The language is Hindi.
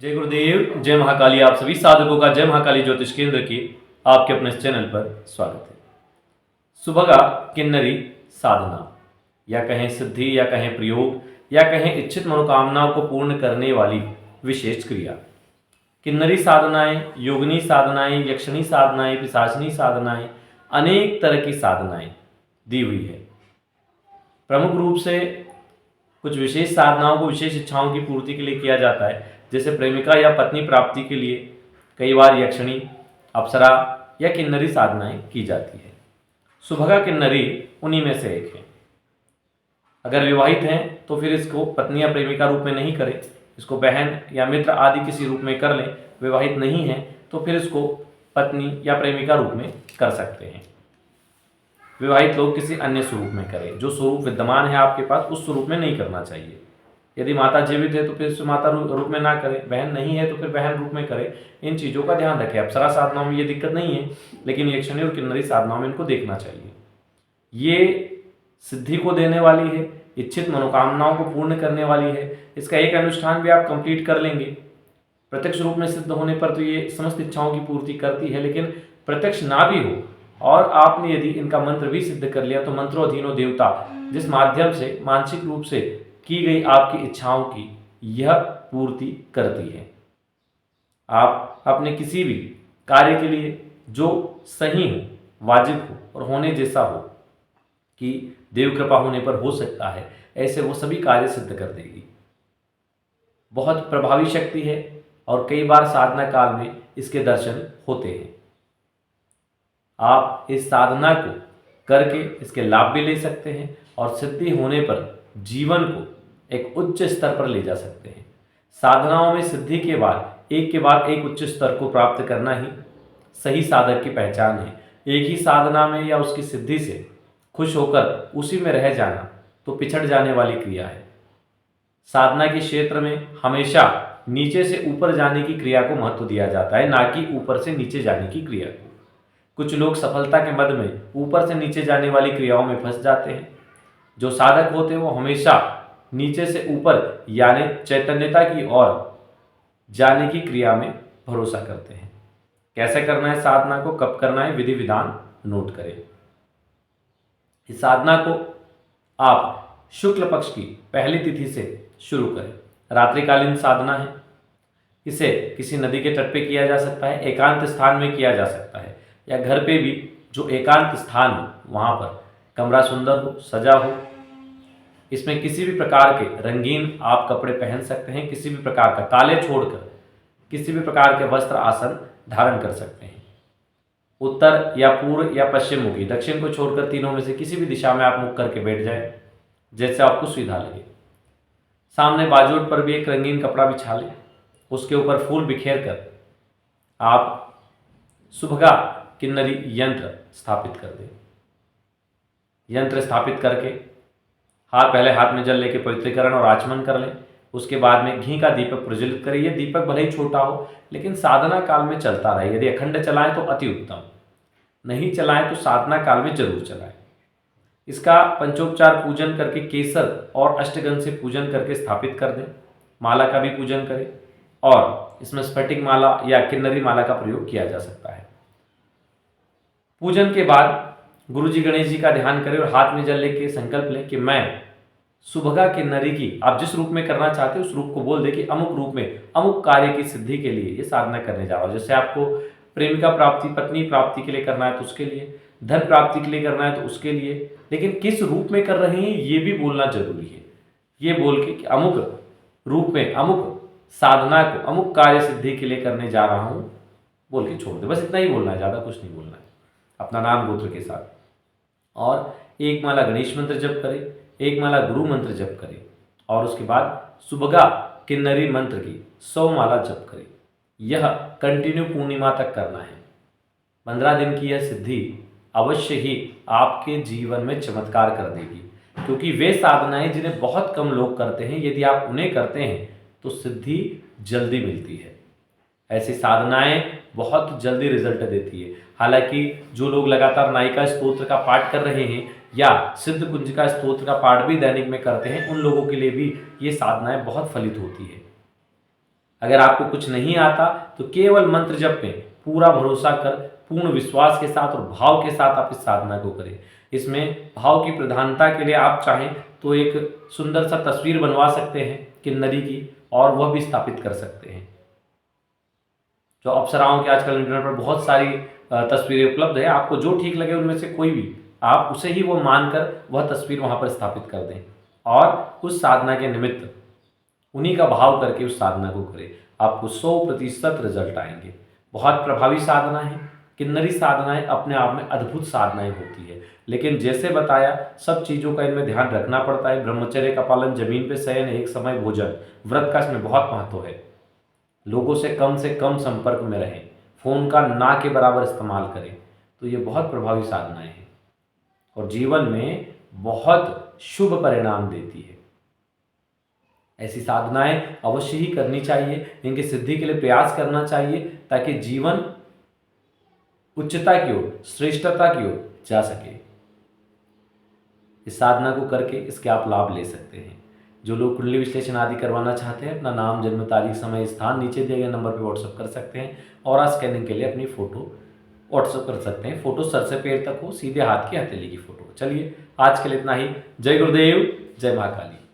जय गुरुदेव, जय महाकाली। आप सभी साधकों का जय महाकाली ज्योतिष केंद्र की आपके अपने इस चैनल पर स्वागत है। सुबह का किन्नरी साधना, या कहें सिद्धि, या कहें प्रयोग, या कहें इच्छित मनोकामनाओं को पूर्ण करने वाली विशेष क्रिया। किन्नरी साधनाएं, योगिनी साधनाएं, यक्षिणी साधनाएं, पिशाचिनी साधनाएं, अनेक तरह की साधनाएं दी हुई है। प्रमुख रूप से कुछ विशेष साधनाओं को विशेष इच्छाओं की पूर्ति के लिए किया जाता है, जैसे प्रेमिका या पत्नी प्राप्ति के लिए कई बार यक्षिणी, अप्सरा या किन्नरी साधनाएं की जाती है। सुबह का किन्नरी उन्हीं में से एक है। अगर विवाहित हैं तो फिर इसको पत्नी या प्रेमिका रूप में नहीं करें, इसको बहन या मित्र आदि किसी रूप में कर लें। विवाहित नहीं है तो फिर इसको पत्नी या प्रेमिका रूप में कर सकते हैं। विवाहित लोग किसी अन्य स्वरूप में करें, जो स्वरूप विद्यमान है आपके पास उस स्वरूप में नहीं करना चाहिए। यदि माता जीवित है तो फिर उसे माता रूप में ना करें, बहन नहीं है तो फिर बहन रूप में करें। इन चीज़ों का ध्यान रखें। अप्सरा साधनाओं में ये दिक्कत नहीं है, लेकिन यक्षिणी और किन्नरी साधनाओं में इनको देखना चाहिए। ये सिद्धि को देने वाली है, इच्छित मनोकामनाओं को पूर्ण करने वाली है। इसका एक अनुष्ठान भी आप कंप्लीट कर लेंगे। प्रत्यक्ष रूप में सिद्ध होने पर तो ये समस्त इच्छाओं की पूर्ति करती है, लेकिन प्रत्यक्ष ना भी हो और आपने यदि इनका मंत्र भी सिद्ध कर लिया तो मंत्रोधीनो देवता, जिस माध्यम से मानसिक रूप से की गई आपकी इच्छाओं की यह पूर्ति करती है। आप अपने किसी भी कार्य के लिए जो सही हो, वाजिब हो और होने जैसा हो, कि देव कृपा होने पर हो सकता है, ऐसे वो सभी कार्य सिद्ध कर देगी। बहुत प्रभावी शक्ति है और कई बार साधना काल में इसके दर्शन होते हैं। आप इस साधना को करके इसके लाभ भी ले सकते हैं और सिद्धि होने पर जीवन को एक उच्च स्तर पर ले जा सकते हैं। साधनाओं में सिद्धि के बाद एक उच्च स्तर को प्राप्त करना ही सही साधक की पहचान है। एक ही साधना में या उसकी सिद्धि से खुश होकर उसी में रह जाना तो पिछड़ जाने वाली क्रिया है। साधना के क्षेत्र में हमेशा नीचे से ऊपर जाने की क्रिया को महत्व दिया जाता है, ना कि ऊपर से नीचे जाने की क्रिया को। कुछ लोग सफलता के मद में ऊपर से नीचे जाने वाली क्रियाओं में फंस जाते हैं। जो साधक होते हैं वो हमेशा नीचे से ऊपर यानी चैतन्यता की ओर जाने की क्रिया में भरोसा करते हैं। कैसे करना है साधना को, कब करना है, विधि विधान नोट करें। इस साधना को आप शुक्ल पक्ष की पहली तिथि से शुरू करें। रात्रिकालीन साधना है। इसे किसी नदी के तट पे किया जा सकता है, एकांत स्थान में किया जा सकता है, या घर पे भी जो एकांत स्थान हो वहाँ पर कमरा सुंदर हो, सजा हो। इसमें किसी भी प्रकार के रंगीन आप कपड़े पहन सकते हैं, किसी भी प्रकार का, काले छोड़कर किसी भी प्रकार के वस्त्र आसन धारण कर सकते हैं। उत्तर या पूर्व या पश्चिम मुखी, दक्षिण को छोड़कर तीनों में से किसी भी दिशा में आप मुख करके बैठ जाए, जैसे आपको सुविधा लगे। सामने बाजूट पर भी एक रंगीन कपड़ा बिछा लें, उसके ऊपर फूल बिखेर कर आप सुभगा किन्नरी यंत्र स्थापित कर दें। यंत्र स्थापित करके पहले हाथ में जल लेके पवित्रीकरण और आचमन कर लें। उसके बाद में घी का दीपक प्रज्वलित करें। यह दीपक भले ही छोटा हो लेकिन साधना काल में चलता रहे। यदि अखंड चलाएं तो अति उत्तम, नहीं चलाएं तो साधना काल में जरूर चलाएं। इसका पंचोपचार पूजन करके केसर और अष्टगंध से पूजन करके स्थापित कर दें। माला का भी पूजन करें और इसमें स्फटिक माला या किन्नरी माला का प्रयोग किया जा सकता है। पूजन के बाद गुरु जी गणेश जी का ध्यान करें और हाथ में जल लेके संकल्प लें कि मैं सुभगा किन्नरी की, आप जिस रूप में करना चाहते हो उस रूप को बोल दे कि अमुक रूप में अमुक कार्य की सिद्धि के लिए ये साधना करने जा रहा हूं। जैसे आपको प्रेमिका प्राप्ति, पत्नी प्राप्ति के लिए करना है तो उसके लिए, धन प्राप्ति के लिए करना है तो उसके लिए, लेकिन किस रूप में कर रहे हैं ये भी बोलना जरूरी है। ये बोल के कि अमुक रूप में अमुक साधना को अमुक कार्य सिद्धि के लिए करने जा रहा हूं बोल के छोड़ दे। बस इतना ही बोलना है, ज़्यादा कुछ नहीं बोलना है, अपना नाम गोत्र के साथ। और एक माला गणेश मंत्र जप करें, एक माला गुरु मंत्र जप करें और उसके बाद सुभगा किन्नरी मंत्र की 100 माला जप करें। यह कंटिन्यू पूर्णिमा तक करना है। 15 दिन की यह सिद्धि अवश्य ही आपके जीवन में चमत्कार कर देगी, क्योंकि वे साधनाएं जिन्हें बहुत कम लोग करते हैं, यदि आप उन्हें करते हैं तो सिद्धि जल्दी मिलती है। ऐसी साधनाएं बहुत जल्दी रिजल्ट देती है। हालांकि जो लोग लगातार नायिका स्तोत्र का पाठ कर रहे हैं या सिद्ध कुंजिका स्तोत्र का पाठ भी दैनिक में करते हैं, उन लोगों के लिए भी ये साधनाएं बहुत फलित होती है। अगर आपको कुछ नहीं आता तो केवल मंत्र जप में पूरा भरोसा कर पूर्ण विश्वास के साथ और भाव के साथ आप इस साधना को करें। इसमें भाव की प्रधानता के लिए आप चाहें तो एक सुंदर सा तस्वीर बनवा सकते हैं किन्नरी की, और वह भी स्थापित कर सकते हैं। जो अप्सराओं के आजकल इंटरनेट पर बहुत सारी तस्वीरें उपलब्ध है, आपको जो ठीक लगे उनमें से कोई भी आप उसे ही वो मानकर वह तस्वीर वहाँ पर स्थापित कर दें और उस साधना के निमित्त उन्हीं का भाव करके उस साधना को करें। आपको 100% रिजल्ट आएंगे। बहुत प्रभावी साधना है। किन्नरी साधनाएं अपने आप में अद्भुत साधनाएं होती है, लेकिन जैसे बताया सब चीज़ों का इनमें ध्यान रखना पड़ता है। ब्रह्मचर्य का पालन, जमीन पे शयन, एक समय भोजन, व्रत का इसमें बहुत महत्व है। लोगों से कम संपर्क में रहें, फ़ोन का ना के बराबर इस्तेमाल करें। तो ये बहुत प्रभावी साधनाएं हैं और जीवन में बहुत शुभ परिणाम देती है। ऐसी साधनाएं अवश्य ही करनी चाहिए, इनकी सिद्धि के लिए प्रयास करना चाहिए ताकि जीवन उच्चता की ओर, श्रेष्ठता की ओर जा सके। इस साधना को करके इसके आप लाभ ले सकते हैं। जो लोग कुंडली विश्लेषण आदि करवाना चाहते हैं, अपना नाम, जन्म तारीख, समय, स्थान नीचे दिए गए नंबर पर व्हाट्सअप कर सकते हैं और आज स्कैनिंग के लिए अपनी फ़ोटो व्हाट्सअप कर सकते हैं। फ़ोटो सर से पैर तक हो, सीधे हाथ की हथेली की फ़ोटो। चलिए आज के लिए इतना ही। जय गुरुदेव, जय महाकाली।